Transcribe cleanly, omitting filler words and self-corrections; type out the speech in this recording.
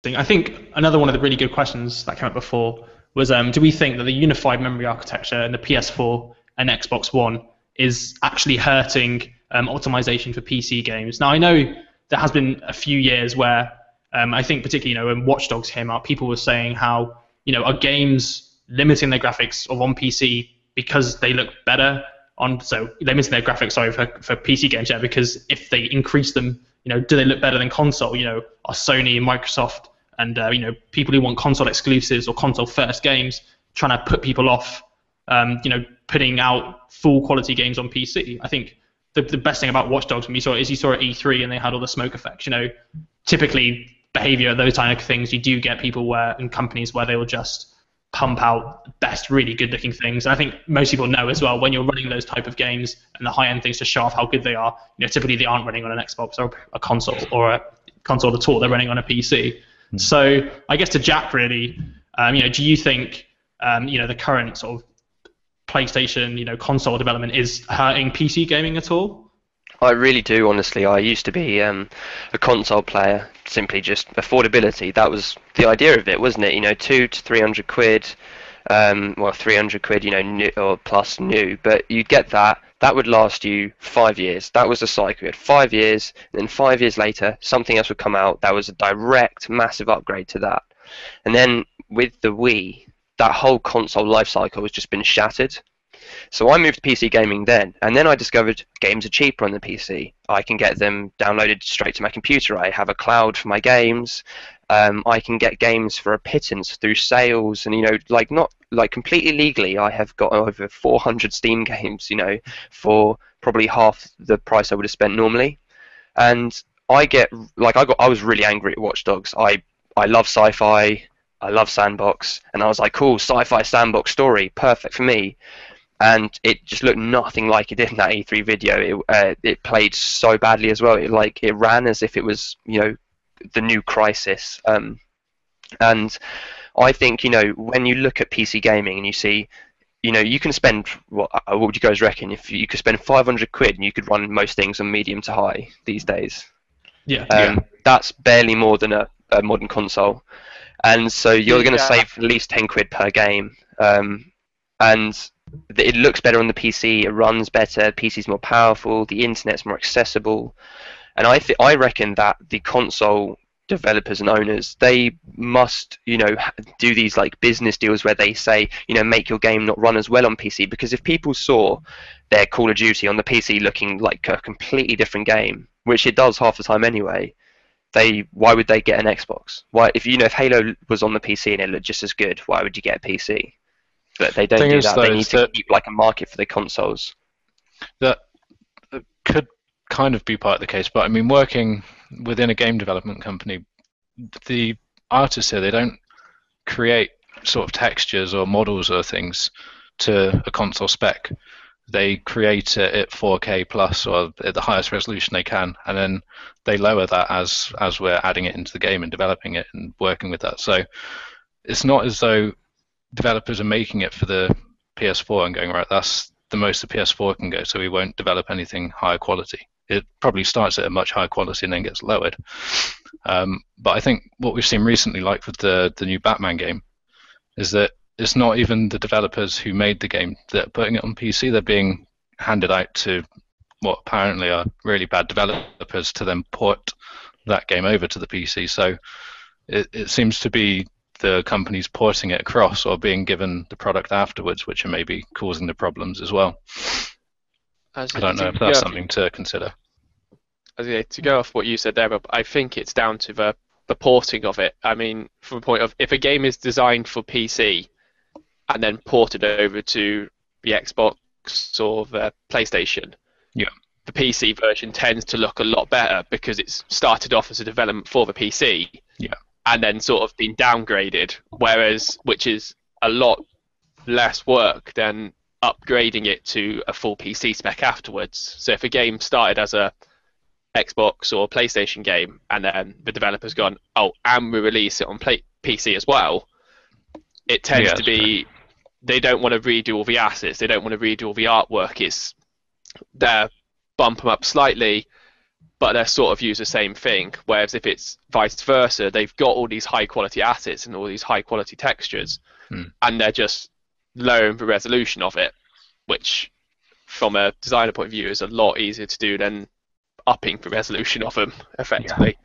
I think another one of the really good questions that came up before was, do we think that the unified memory architecture in the PS4 and Xbox One is actually hurting optimization for PC games? Now, I know there has been a few years where I think particularly, when Watch Dogs came out, people were saying how, are games limiting their graphics on PC because they look better so limiting their graphics, for PC games, because if they increase them, do they look better than console? Are Sony and Microsoft and people who want console exclusives or console first games trying to put people off, putting out full quality games on PC? I think the best thing about Watch Dogs when you saw at E3 and they had all the smoke effects. Typically behavior, those kind of things, you do get people and companies where they will just pump out best really good looking things. And I think most people know as well, when you're running those type of games and the high end things to show off how good they are, typically they aren't running on an Xbox or a console at all. They're running on a PC. So I guess to Jack, really, do you think the current sort of PlayStation console development is hurting PC gaming at all? I really do, honestly. I used to be a console player, simply just affordability. That was the idea of it, wasn't it? 200 to 300 quid, 300 quid, new, or plus new. But you'd get that. That would last you 5 years. That was the cycle. You had 5 years, and then 5 years later, something else would come out. That was a direct, massive upgrade to that. And then with the Wii, that whole console life cycle has just been shattered. So I moved to PC gaming then, and then I discovered games are cheaper on the PC. I can get them downloaded straight to my computer. I have a cloud for my games. I can get games for a pittance through sales, and not completely legally. I have got over 400 Steam games, for probably half the price I would have spent normally. And I was really angry at Watch Dogs. I love sci-fi. I love sandbox, and I was like, cool, sci-fi sandbox story, perfect for me. And it just looked nothing like it did in that E3 video. It played so badly as well. It ran as if it was, the new Crisis. And I think, when you look at PC gaming and you see, you can spend, what would you guys reckon? If you could spend 500 quid and you could run most things on medium to high these days. Yeah. That's barely more than a modern console. And so you're going to save at least 10 quid per game. And it looks better on the PC, it runs better, the PC's more powerful, the internet's more accessible. And I reckon that the console developers and owners, they must, do these business deals where they say, make your game not run as well on PC, because if people saw their Call of Duty on the PC looking like a completely different game, which it does half the time anyway, why would they get an Xbox? Why, if Halo was on the PC and it looked just as good, why would you get a PC? But they don't do that. They need to keep a market for the consoles. That could kind of be part of the case, but I mean, working within a game development company, the artists here, they don't create sort of textures or models or things to a console spec. They create it at 4K plus or at the highest resolution they can, and then they lower that as we're adding it into the game and developing it and working with that. So it's not as though developers are making it for the PS4 and going, right, that's the most the PS4 can go, so we won't develop anything higher quality. It probably starts at a much higher quality and then gets lowered. But I think what we've seen recently, like with the new Batman game, is that it's not even the developers who made the game that are putting it on PC. They're being handed out to what apparently are really bad developers to then port that game over to the PC. So it seems to be the companies porting it across or being given the product afterwards, which are maybe causing the problems as well. I don't know if that's something to consider. To go off what you said there, Rob, I think it's down to the porting of it. I mean, from a point of, if a game is designed for PC and then ported over to the Xbox or the PlayStation, the PC version tends to look a lot better because it's started off as a development for the PC. And then sort of been downgraded, which is a lot less work than upgrading it to a full PC spec afterwards. So if a game started as a Xbox or PlayStation game, and then the developer's gone, and we release it on PC as well, it tends to be, they don't want to redo all the assets, they don't want to redo all the artwork. They bump them up slightly, but they're sort of use the same thing. Whereas if it's vice versa, they've got all these high quality assets and all these high quality textures, and they're just lowering the resolution of it, which from a designer point of view is a lot easier to do than upping the resolution of them effectively.